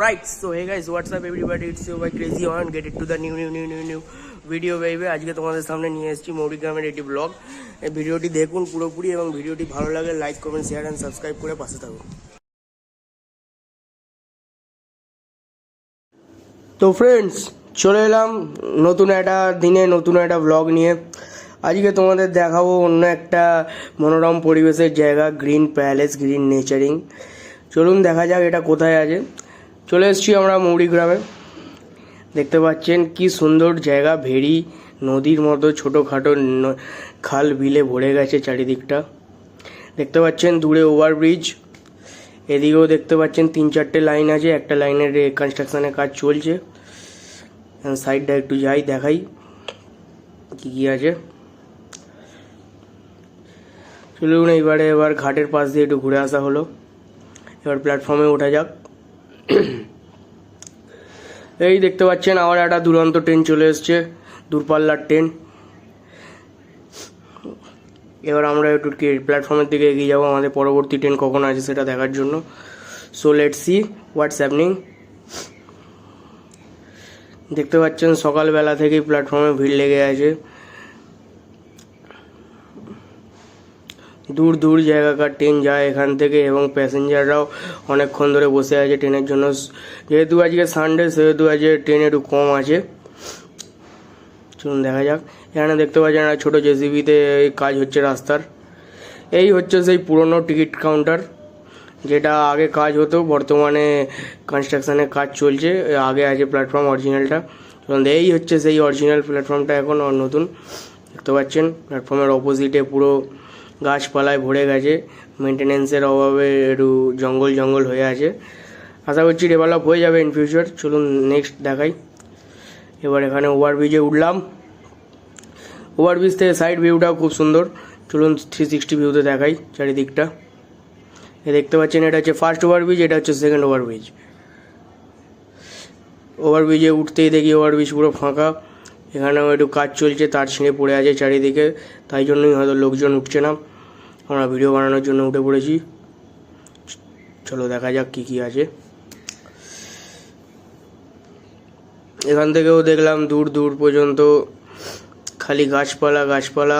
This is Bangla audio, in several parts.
Alright, so hey guys, what's up everybody? It's your boy Crazy on. Get it to the new video baby. আজকে তোমাদের সামনে নিয়ে এসেছি মৌরিগ্রামের একটি ব্লগ। এই ভিডিওটি দেখুন পুরোপুরি এবং ভিডিওটি ভালো লাগে like comment share and subscribe করে পাশে থাকুন। তো ফ্রেন্ডস, চলে এলাম নতুন একটা দিনে নতুন একটা ব্লগ নিয়ে। আজকে তোমাদের দেখাবো অন্য একটা মনোরম পরিবেশের জায়গা, গ্রিন প্যালেস, গ্রিন নেচারিং। চলুন দেখা যাক এটা কোথায় আছে। চলে এসেছি আমরা মৌরিগ্রামে। দেখতে পাচ্ছেন কি সুন্দর জায়গা, ভেড়ি নদীর মতো ছোটোখাটো খাল বিলে ভরে গেছে চারিদিকটা। দেখতে পাচ্ছেন দূরে ওভারব্রিজ, এদিকেও দেখতে পাচ্ছেন 3-4টে লাইন আছে, একটা লাইনের কনস্ট্রাকশনের কাজ চলছে। সাইডটা একটু যাই দেখাই কি কি আছে। চলুন এবার ঘাটের পাশ দিয়ে একটু ঘুরে আসা হলো। এবার প্ল্যাটফর্মে ওঠা যাক। এই দেখতে পাচ্ছেন আবার একটা দুরন্ত ট্রেন চলে এসছে, দূরপাল্লার ট্রেন। এবার আমরা একটু প্ল্যাটফর্মের দিকে এগিয়ে যাবো আমাদের পরবর্তী ট্রেন কখন আছে সেটা দেখার জন্য। So let's see what's happening. দেখতে পাচ্ছেন সকালবেলা থেকেই প্ল্যাটফর্মে ভিড় লেগে আছে। দূর দূর জায়গাকার ট্রেন যায় এখান থেকে এবং প্যাসেঞ্জাররাও অনেকক্ষণ ধরে বসে আছে ট্রেনের জন্য। যেহেতু আজকে সানডে সেহেতু আজকে ট্রেন একটু কম আছে। চলুন দেখা যাক। এখানে দেখতে পাচ্ছেন একটা ছোটো জেসিবিতে কাজ হচ্ছে রাস্তার। এই হচ্ছে সেই পুরনো টিকিট কাউন্টার যেটা আগে কাজ হতো, বর্তমানে কনস্ট্রাকশানের কাজ চলছে। আগে আছে প্ল্যাটফর্ম অরিজিনালটা। এই হচ্ছে সেই অরিজিনাল প্ল্যাটফর্মটা, এখন নতুন। দেখতে পাচ্ছেন প্ল্যাটফর্মের অপোজিটে পুরো গাছপালায় ভরে গেছে, মেনটেন্যান্সের অভাবে একটু জঙ্গল হয়ে আছে। আশা করছি ডেভেলপ হয়ে যাবে ইন ফিউচার। চলুন নেক্সট দেখাই। এবার এখানে ওভারব্রিজে উঠলাম। ওভারব্রিজ থেকে সাইড ভিউটাও খুব সুন্দর। চলুন 360 ভিউতে দেখাই চারিদিকটা। দেখতে পাচ্ছেন এটা হচ্ছে ফার্স্ট ওভারব্রিজ, এটা হচ্ছে সেকেন্ড ওভারব্রিজ। ওভারব্রিজে উঠতেই দেখি ওভারব্রিজ পুরো ফাঁকা। এখানেও একটু কাজ চলছে, তার ছিঁড়ে পড়ে আছে চারিদিকে, তাই জন্যই হয়তো লোকজন উঠছে না। আমরা ভিডিও বানানোর জন্য উঠে পড়েছি। চলো দেখা যাক কি কি আছে। এখান থেকেও দেখলাম দূর দূর পর্যন্ত খালি গাছপালা,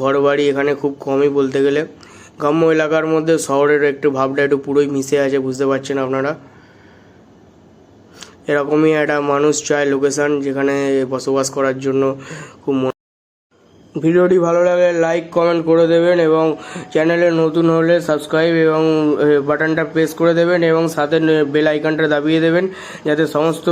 ঘরবাড়ি এখানে খুব কমই বলতে গেলে। গ্রাম্য এলাকার মধ্যে শহরের একটু ভাবটা একটু পুরোই মিশে আছে, বুঝতে পারছেন আপনারা। এরকমই একটা মানুষ চায় লোকেশান যেখানে বসবাস করার জন্য। খুব ভিডিওটি ভালো লাগে লাইক কমেন্ট করে দেবেন এবং চ্যানেলে নতুন হলে সাবস্ক্রাইব এবং বাটনটা প্রেস করে দেবেন এবং সাথে বেল আইকনটা দাবিয়ে দেবেন যাতে সমস্ত